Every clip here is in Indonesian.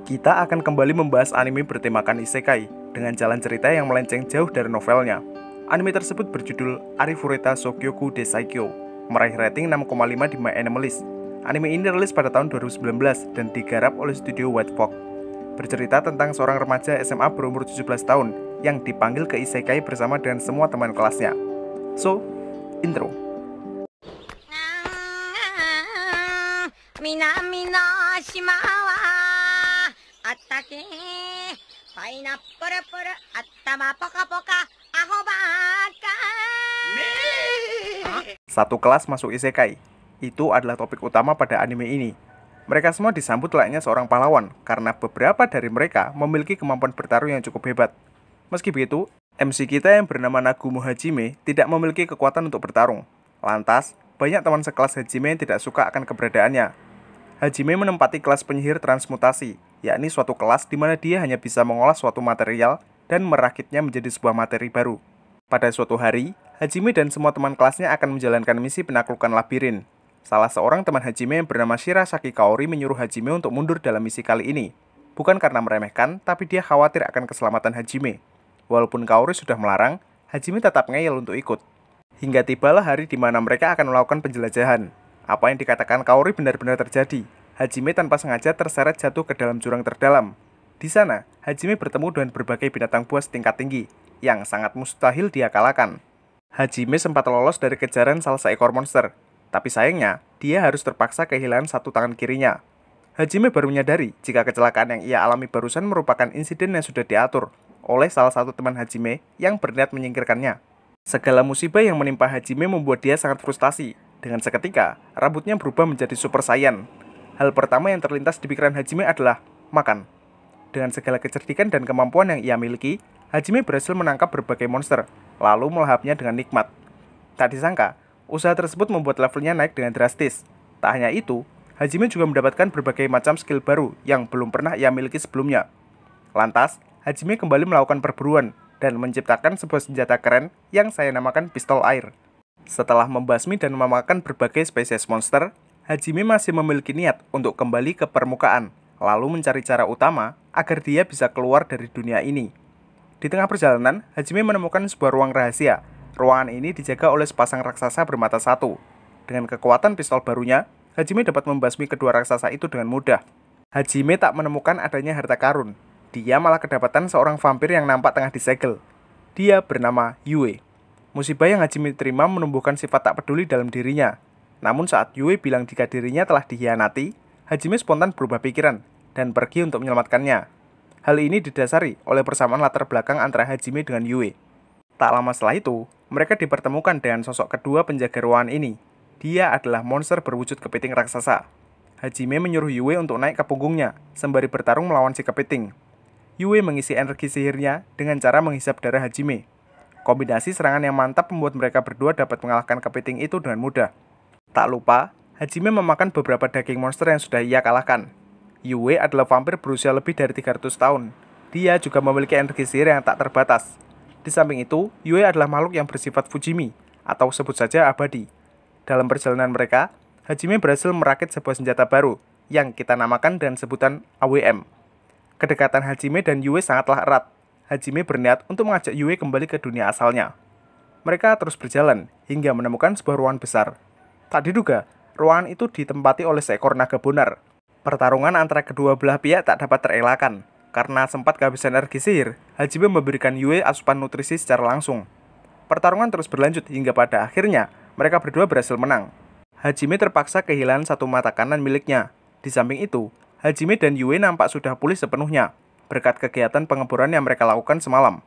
Kita akan kembali membahas anime bertemakan isekai dengan jalan cerita yang melenceng jauh dari novelnya. Anime tersebut berjudul Arifureta Shokyoku de Saikyo, meraih rating 6,5 di My Animalist. Anime ini rilis pada tahun 2019 dan digarap oleh studio White Fox. Bercerita tentang seorang remaja SMA berumur 17 tahun yang dipanggil ke isekai bersama dengan semua teman kelasnya. So, intro. Satu kelas masuk isekai. Itu adalah topik utama pada anime ini. Mereka semua disambut layaknya seorang pahlawan karena beberapa dari mereka memiliki kemampuan bertarung yang cukup hebat. Meski begitu, MC kita yang bernama Nagumo Hajime tidak memiliki kekuatan untuk bertarung. Lantas, banyak teman sekelas Hajime yang tidak suka akan keberadaannya. Hajime menempati kelas penyihir transmutasi, yakni suatu kelas di mana dia hanya bisa mengolah suatu material dan merakitnya menjadi sebuah materi baru. Pada suatu hari, Hajime dan semua teman kelasnya akan menjalankan misi penaklukan labirin. Salah seorang teman Hajime yang bernama Shirasaki Kaori menyuruh Hajime untuk mundur dalam misi kali ini. Bukan karena meremehkan, tapi dia khawatir akan keselamatan Hajime. Walaupun Kaori sudah melarang, Hajime tetap ngeyel untuk ikut. Hingga tibalah hari di mana mereka akan melakukan penjelajahan. Apa yang dikatakan Kaori benar-benar terjadi. Hajime tanpa sengaja terseret jatuh ke dalam jurang terdalam. Di sana, Hajime bertemu dengan berbagai binatang buas tingkat tinggi, yang sangat mustahil dia kalahkan. Hajime sempat lolos dari kejaran salah seekor monster, tapi sayangnya, dia harus terpaksa kehilangan satu tangan kirinya. Hajime baru menyadari jika kecelakaan yang ia alami barusan merupakan insiden yang sudah diatur oleh salah satu teman Hajime yang berniat menyingkirkannya. Segala musibah yang menimpa Hajime membuat dia sangat frustasi. Dengan seketika, rambutnya berubah menjadi Super Saiyan. Hal pertama yang terlintas di pikiran Hajime adalah makan. Dengan segala kecerdikan dan kemampuan yang ia miliki, Hajime berhasil menangkap berbagai monster, lalu melahapnya dengan nikmat. Tak disangka, usaha tersebut membuat levelnya naik dengan drastis. Tak hanya itu, Hajime juga mendapatkan berbagai macam skill baru yang belum pernah ia miliki sebelumnya. Lantas, Hajime kembali melakukan perburuan dan menciptakan sebuah senjata keren yang saya namakan pistol air. Setelah membasmi dan memakan berbagai spesies monster, Hajime masih memiliki niat untuk kembali ke permukaan, lalu mencari cara utama agar dia bisa keluar dari dunia ini. Di tengah perjalanan, Hajime menemukan sebuah ruang rahasia. Ruangan ini dijaga oleh sepasang raksasa bermata satu. Dengan kekuatan pistol barunya, Hajime dapat membasmi kedua raksasa itu dengan mudah. Hajime tak menemukan adanya harta karun. Dia malah kedapatan seorang vampir yang nampak tengah disegel. Dia bernama Yue. Musibah yang Hajime terima menumbuhkan sifat tak peduli dalam dirinya. Namun saat Yue bilang jika dirinya telah dikhianati, Hajime spontan berubah pikiran dan pergi untuk menyelamatkannya. Hal ini didasari oleh persamaan latar belakang antara Hajime dengan Yue. Tak lama setelah itu, mereka dipertemukan dengan sosok kedua penjaga ruangan ini. Dia adalah monster berwujud kepiting raksasa. Hajime menyuruh Yue untuk naik ke punggungnya, sembari bertarung melawan si kepiting. Yue mengisi energi sihirnya dengan cara menghisap darah Hajime. Kombinasi serangan yang mantap membuat mereka berdua dapat mengalahkan kepiting itu dengan mudah. Tak lupa, Hajime memakan beberapa daging monster yang sudah ia kalahkan. Yue adalah vampir berusia lebih dari 300 tahun. Dia juga memiliki energi sihir yang tak terbatas. Di samping itu, Yue adalah makhluk yang bersifat Fujimi, atau sebut saja abadi. Dalam perjalanan mereka, Hajime berhasil merakit sebuah senjata baru, yang kita namakan dengan sebutan AWM. Kedekatan Hajime dan Yue sangatlah erat. Hajime berniat untuk mengajak Yue kembali ke dunia asalnya. Mereka terus berjalan, hingga menemukan sebuah ruangan besar. Tak diduga, ruangan itu ditempati oleh seekor naga bonar. Pertarungan antara kedua belah pihak tak dapat terelakkan. Karena sempat kehabisan energi sihir, Hajime memberikan Yue asupan nutrisi secara langsung. Pertarungan terus berlanjut hingga pada akhirnya mereka berdua berhasil menang. Hajime terpaksa kehilangan satu mata kanan miliknya. Di samping itu, Hajime dan Yue nampak sudah pulih sepenuhnya berkat kegiatan pengeboran yang mereka lakukan semalam.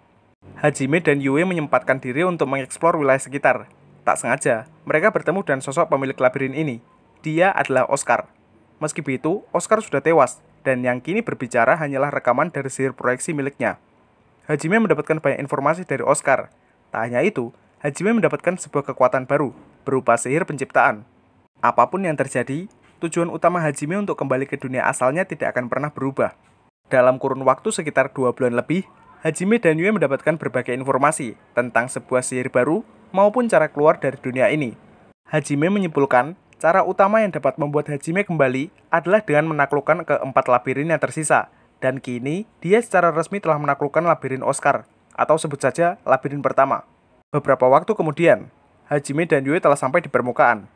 Hajime dan Yue menyempatkan diri untuk mengeksplor wilayah sekitar. Tak sengaja, mereka bertemu dengan sosok pemilik labirin ini. Dia adalah Oscar. Meski begitu, Oscar sudah tewas, dan yang kini berbicara hanyalah rekaman dari sihir proyeksi miliknya. Hajime mendapatkan banyak informasi dari Oscar. Tak hanya itu, Hajime mendapatkan sebuah kekuatan baru, berupa sihir penciptaan. Apapun yang terjadi, tujuan utama Hajime untuk kembali ke dunia asalnya tidak akan pernah berubah. Dalam kurun waktu sekitar 2 bulan lebih, Hajime dan Yue mendapatkan berbagai informasi tentang sebuah sihir baru maupun cara keluar dari dunia ini. Hajime menyimpulkan, cara utama yang dapat membuat Hajime kembali adalah dengan menaklukkan keempat labirin yang tersisa Dan kini, dia secara resmi telah menaklukkan labirin Oscar, atau sebut saja labirin pertama. Beberapa waktu kemudian, Hajime dan Yue telah sampai di permukaan.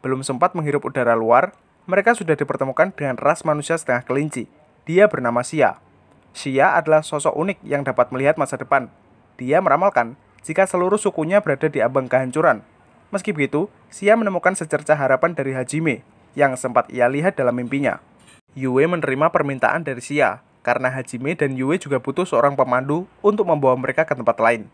Belum sempat menghirup udara luar, mereka sudah dipertemukan dengan ras manusia setengah kelinci. Dia bernama Xia. Xia adalah sosok unik yang dapat melihat masa depan. Dia meramalkan jika seluruh sukunya berada di ambang kehancuran. Meski begitu, Xia menemukan secercah harapan dari Hajime yang sempat ia lihat dalam mimpinya. Yue menerima permintaan dari Xia karena Hajime dan Yue juga butuh seorang pemandu untuk membawa mereka ke tempat lain.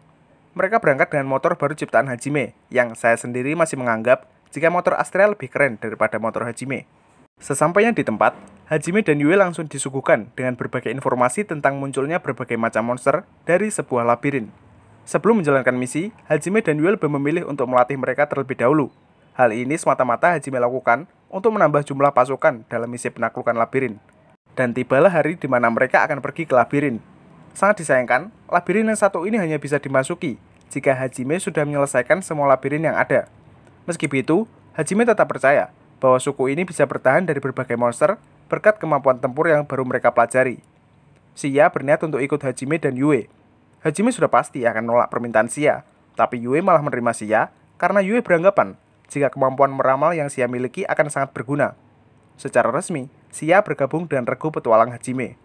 Mereka berangkat dengan motor baru ciptaan Hajime, yang saya sendiri masih menganggap jika motor Astrea lebih keren daripada motor Hajime. Sesampainya di tempat, Hajime dan Yue langsung disuguhkan dengan berbagai informasi tentang munculnya berbagai macam monster dari sebuah labirin. Sebelum menjalankan misi, Hajime dan Yue lebih memilih untuk melatih mereka terlebih dahulu. Hal ini semata-mata Hajime lakukan untuk menambah jumlah pasukan dalam misi penaklukan labirin. Dan tibalah hari di mana mereka akan pergi ke labirin. Sangat disayangkan, labirin yang satu ini hanya bisa dimasuki jika Hajime sudah menyelesaikan semua labirin yang ada. Meski begitu, Hajime tetap percaya bahwa suku ini bisa bertahan dari berbagai monster berkat kemampuan tempur yang baru mereka pelajari. Xia berniat untuk ikut Hajime dan Yue. Hajime sudah pasti akan menolak permintaan Xia, tapi Yue malah menerima Xia karena Yue beranggapan jika kemampuan meramal yang Xia miliki akan sangat berguna. Secara resmi, Xia bergabung dengan regu petualang Hajime.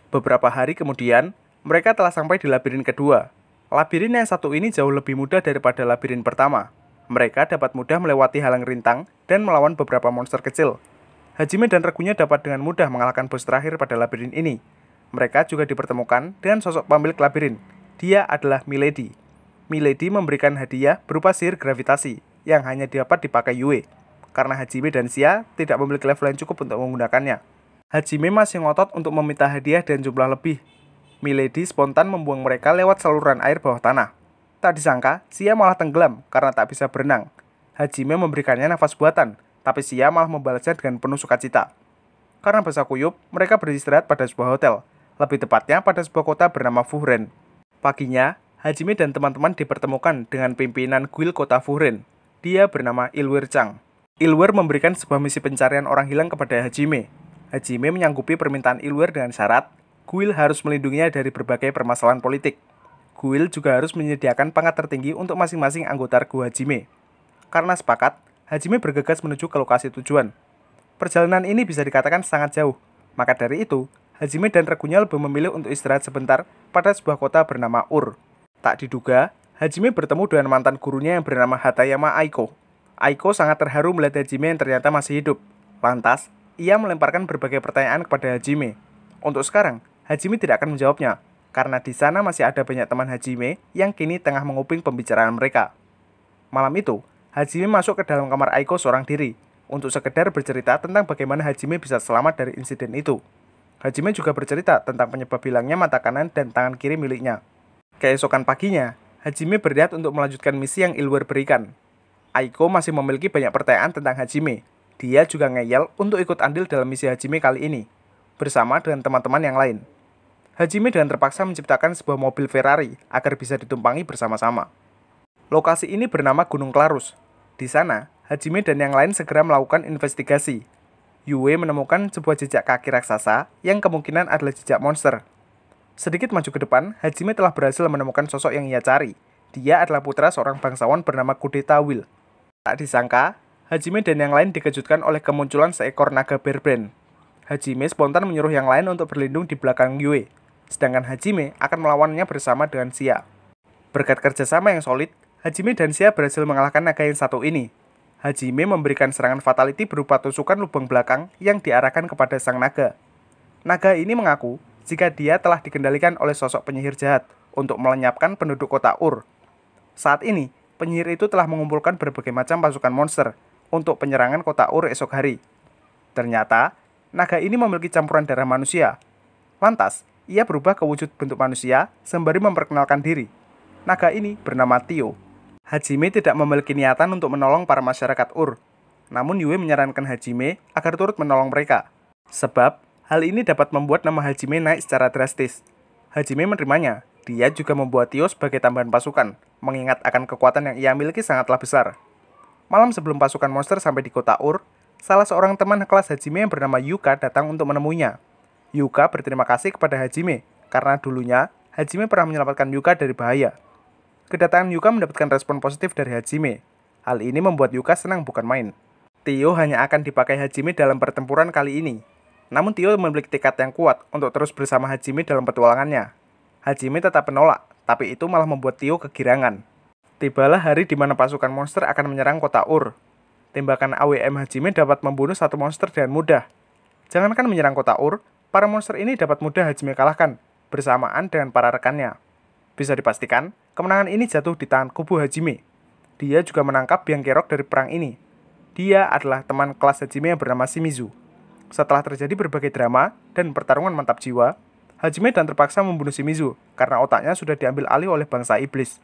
Beberapa hari kemudian, mereka telah sampai di labirin kedua. Labirin yang satu ini jauh lebih mudah daripada labirin pertama. Mereka dapat mudah melewati halang rintang dan melawan beberapa monster kecil. Hajime dan regunya dapat dengan mudah mengalahkan bos terakhir pada labirin ini. Mereka juga dipertemukan dengan sosok pemilik labirin. Dia adalah Milady. Milady memberikan hadiah berupa sihir gravitasi yang hanya dapat dipakai Yue, karena Hajime dan Xia tidak memiliki level yang cukup untuk menggunakannya. Hajime masih ngotot untuk meminta hadiah dan jumlah lebih. Milady spontan membuang mereka lewat saluran air bawah tanah. Tak disangka, Xia malah tenggelam karena tak bisa berenang. Hajime memberikannya nafas buatan, tapi Xia malah membalasnya dengan penuh sukacita. Karena basah kuyup, mereka beristirahat pada sebuah hotel, lebih tepatnya pada sebuah kota bernama Fuhren. Paginya, Hajime dan teman-teman dipertemukan dengan pimpinan guild kota Fuhren. Dia bernama Ilwer Chang. Ilwer memberikan sebuah misi pencarian orang hilang kepada Hajime. Hajime menyanggupi permintaan Ilwer dengan syarat guild harus melindunginya dari berbagai permasalahan politik. Guild juga harus menyediakan pangkat tertinggi untuk masing-masing anggota regu Hajime. Karena sepakat, Hajime bergegas menuju ke lokasi tujuan. Perjalanan ini bisa dikatakan sangat jauh. Maka dari itu, Hajime dan regunya lebih memilih untuk istirahat sebentar pada sebuah kota bernama Ur. Tak diduga, Hajime bertemu dengan mantan gurunya yang bernama Hatayama Aiko. Aiko sangat terharu melihat Hajime yang ternyata masih hidup. Lantas, ia melemparkan berbagai pertanyaan kepada Hajime. Untuk sekarang, Hajime tidak akan menjawabnya, karena di sana masih ada banyak teman Hajime yang kini tengah menguping pembicaraan mereka. Malam itu, Hajime masuk ke dalam kamar Aiko seorang diri, untuk sekedar bercerita tentang bagaimana Hajime bisa selamat dari insiden itu. Hajime juga bercerita tentang penyebab hilangnya mata kanan dan tangan kiri miliknya. Keesokan paginya, Hajime berniat untuk melanjutkan misi yang Ilwer berikan. Aiko masih memiliki banyak pertanyaan tentang Hajime. Dia juga ngeyel untuk ikut andil dalam misi Hajime kali ini, bersama dengan teman-teman yang lain. Hajime dengan terpaksa menciptakan sebuah mobil Ferrari agar bisa ditumpangi bersama-sama. Lokasi ini bernama Gunung Klarus. Di sana, Hajime dan yang lain segera melakukan investigasi. Yue menemukan sebuah jejak kaki raksasa yang kemungkinan adalah jejak monster. Sedikit maju ke depan, Hajime telah berhasil menemukan sosok yang ia cari. Dia adalah putra seorang bangsawan bernama Kudeta Will. Tak disangka, Hajime dan yang lain dikejutkan oleh kemunculan seekor naga berbrand. Hajime spontan menyuruh yang lain untuk berlindung di belakang Yue, sedangkan Hajime akan melawannya bersama dengan Xia. Berkat kerjasama yang solid, Hajime dan Xia berhasil mengalahkan naga yang satu ini. Hajime memberikan serangan fatality berupa tusukan lubang belakang yang diarahkan kepada sang naga. Naga ini mengaku jika dia telah dikendalikan oleh sosok penyihir jahat untuk melenyapkan penduduk kota Ur. Saat ini, penyihir itu telah mengumpulkan berbagai macam pasukan monster untuk penyerangan kota Ur esok hari. Ternyata, naga ini memiliki campuran darah manusia. Lantas, ia berubah ke wujud bentuk manusia sembari memperkenalkan diri. Naga ini bernama Tio. Hajime tidak memiliki niatan untuk menolong para masyarakat Ur. Namun Yue menyarankan Hajime agar turut menolong mereka. Sebab, hal ini dapat membuat nama Hajime naik secara drastis. Hajime menerimanya. Dia juga membuat Tio sebagai tambahan pasukan, mengingat akan kekuatan yang ia miliki sangatlah besar. Malam sebelum pasukan monster sampai di kota Ur, salah seorang teman kelas Hajime yang bernama Yuka datang untuk menemuinya. Yuka berterima kasih kepada Hajime karena dulunya Hajime pernah menyelamatkan Yuka dari bahaya. Kedatangan Yuka mendapatkan respon positif dari Hajime. Hal ini membuat Yuka senang bukan main. Tio hanya akan dipakai Hajime dalam pertempuran kali ini. Namun Tio memiliki tekad yang kuat untuk terus bersama Hajime dalam petualangannya. Hajime tetap menolak, tapi itu malah membuat Tio kegirangan. Tibalah hari di mana pasukan monster akan menyerang kota Ur. Tembakan AWM Hajime dapat membunuh satu monster dengan mudah. Jangankan menyerang kota Ur, para monster ini dapat mudah Hajime kalahkan, bersamaan dengan para rekannya. Bisa dipastikan, kemenangan ini jatuh di tangan kubu Hajime. Dia juga menangkap Biang Kerok dari perang ini. Dia adalah teman kelas Hajime yang bernama Shimizu. Setelah terjadi berbagai drama dan pertarungan mantap jiwa, Hajime dan terpaksa membunuh Shimizu karena otaknya sudah diambil alih oleh bangsa iblis.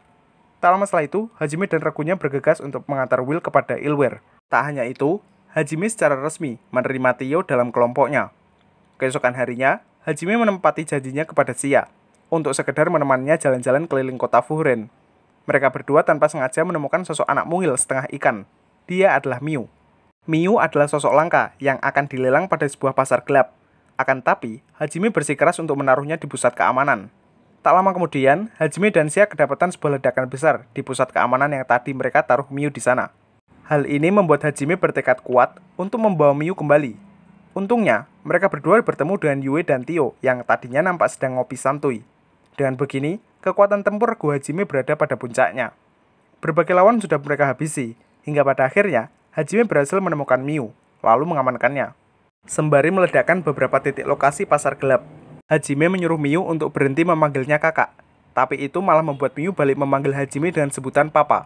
Tak lama setelah itu, Hajime dan regunya bergegas untuk mengantar Will kepada Ilware. Tak hanya itu, Hajime secara resmi menerima Tio dalam kelompoknya. Keesokan harinya, Hajime menempati janjinya kepada Sia untuk sekedar menemaninya jalan-jalan keliling kota Fuhren. Mereka berdua tanpa sengaja menemukan sosok anak mungil setengah ikan. Dia adalah Miu. Miu adalah sosok langka yang akan dilelang pada sebuah pasar gelap. Akan tapi, Hajime bersikeras untuk menaruhnya di pusat keamanan. Tak lama kemudian, Hajime dan Sia kedapatan sebuah ledakan besar di pusat keamanan yang tadi mereka taruh Miu di sana. Hal ini membuat Hajime bertekad kuat untuk membawa Miu kembali. Untungnya, mereka berdua bertemu dengan Yue dan Tio yang tadinya nampak sedang ngopi santuy. Dengan begini, kekuatan tempur regu Hajime berada pada puncaknya. Berbagai lawan sudah mereka habisi, hingga pada akhirnya, Hajime berhasil menemukan Miu, lalu mengamankannya. Sembari meledakkan beberapa titik lokasi pasar gelap, Hajime menyuruh Miu untuk berhenti memanggilnya kakak. Tapi itu malah membuat Miu balik memanggil Hajime dengan sebutan papa.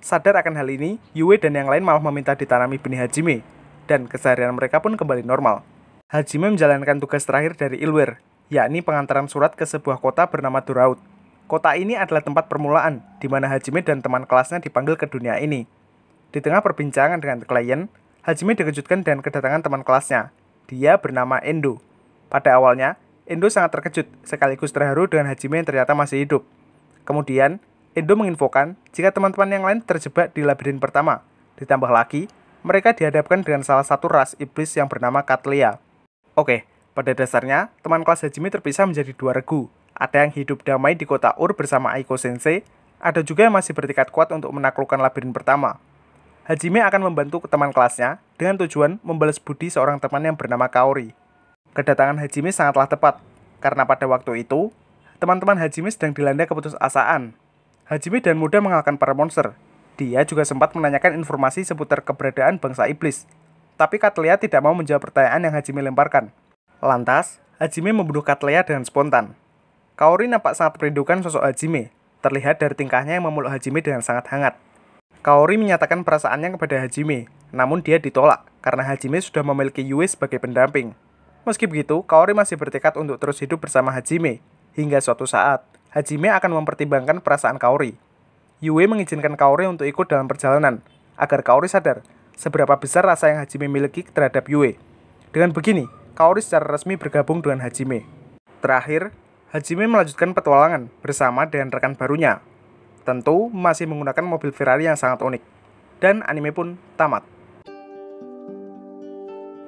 Sadar akan hal ini, Yue dan yang lain malah meminta ditanami benih Hajime, dan keseharian mereka pun kembali normal. Hajime menjalankan tugas terakhir dari Ilware, yakni pengantaran surat ke sebuah kota bernama Duraut. Kota ini adalah tempat permulaan, di mana Hajime dan teman kelasnya dipanggil ke dunia ini. Di tengah perbincangan dengan klien, Hajime dikejutkan dengan kedatangan teman kelasnya. Dia bernama Endo. Pada awalnya, Endo sangat terkejut, sekaligus terharu dengan Hajime yang ternyata masih hidup. Kemudian, Endo menginfokan jika teman-teman yang lain terjebak di labirin pertama. Ditambah lagi, mereka dihadapkan dengan salah satu ras iblis yang bernama Cattleya. Oke, pada dasarnya, teman kelas Hajime terpisah menjadi dua regu. Ada yang hidup damai di kota Ur bersama Aiko Sensei, ada juga yang masih bertekad kuat untuk menaklukkan labirin pertama. Hajime akan membantu teman kelasnya dengan tujuan membalas budi seorang teman yang bernama Kaori. Kedatangan Hajime sangatlah tepat, karena pada waktu itu, teman-teman Hajime sedang dilanda keputusasaan. Hajime dan mudah mengalahkan para monster. Dia juga sempat menanyakan informasi seputar keberadaan bangsa iblis. Tapi Cattleya tidak mau menjawab pertanyaan yang Hajime lemparkan. Lantas, Hajime membunuh Cattleya dengan spontan. Kaori nampak sangat merindukan sosok Hajime, terlihat dari tingkahnya yang memeluk Hajime dengan sangat hangat. Kaori menyatakan perasaannya kepada Hajime, namun dia ditolak karena Hajime sudah memiliki Yue sebagai pendamping. Meski begitu, Kaori masih bertekad untuk terus hidup bersama Hajime, hingga suatu saat, Hajime akan mempertimbangkan perasaan Kaori. Yue mengizinkan Kaori untuk ikut dalam perjalanan, agar Kaori sadar seberapa besar rasa yang Hajime miliki terhadap Yue. Dengan begini, Kaori secara resmi bergabung dengan Hajime. Terakhir, Hajime melanjutkan petualangan bersama dengan rekan barunya. Tentu masih menggunakan mobil Ferrari yang sangat unik. Dan anime pun tamat.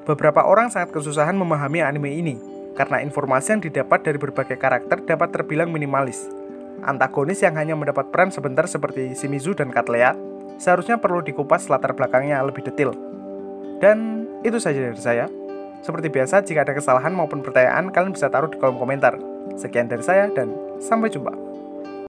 Beberapa orang sangat kesusahan memahami anime ini, karena informasi yang didapat dari berbagai karakter dapat terbilang minimalis. Antagonis yang hanya mendapat peran sebentar seperti Shimizu dan Cattleya seharusnya perlu dikupas latar belakangnya lebih detail. Dan itu saja dari saya. Seperti biasa, jika ada kesalahan maupun pertanyaan, kalian bisa taruh di kolom komentar. Sekian dari saya dan sampai jumpa.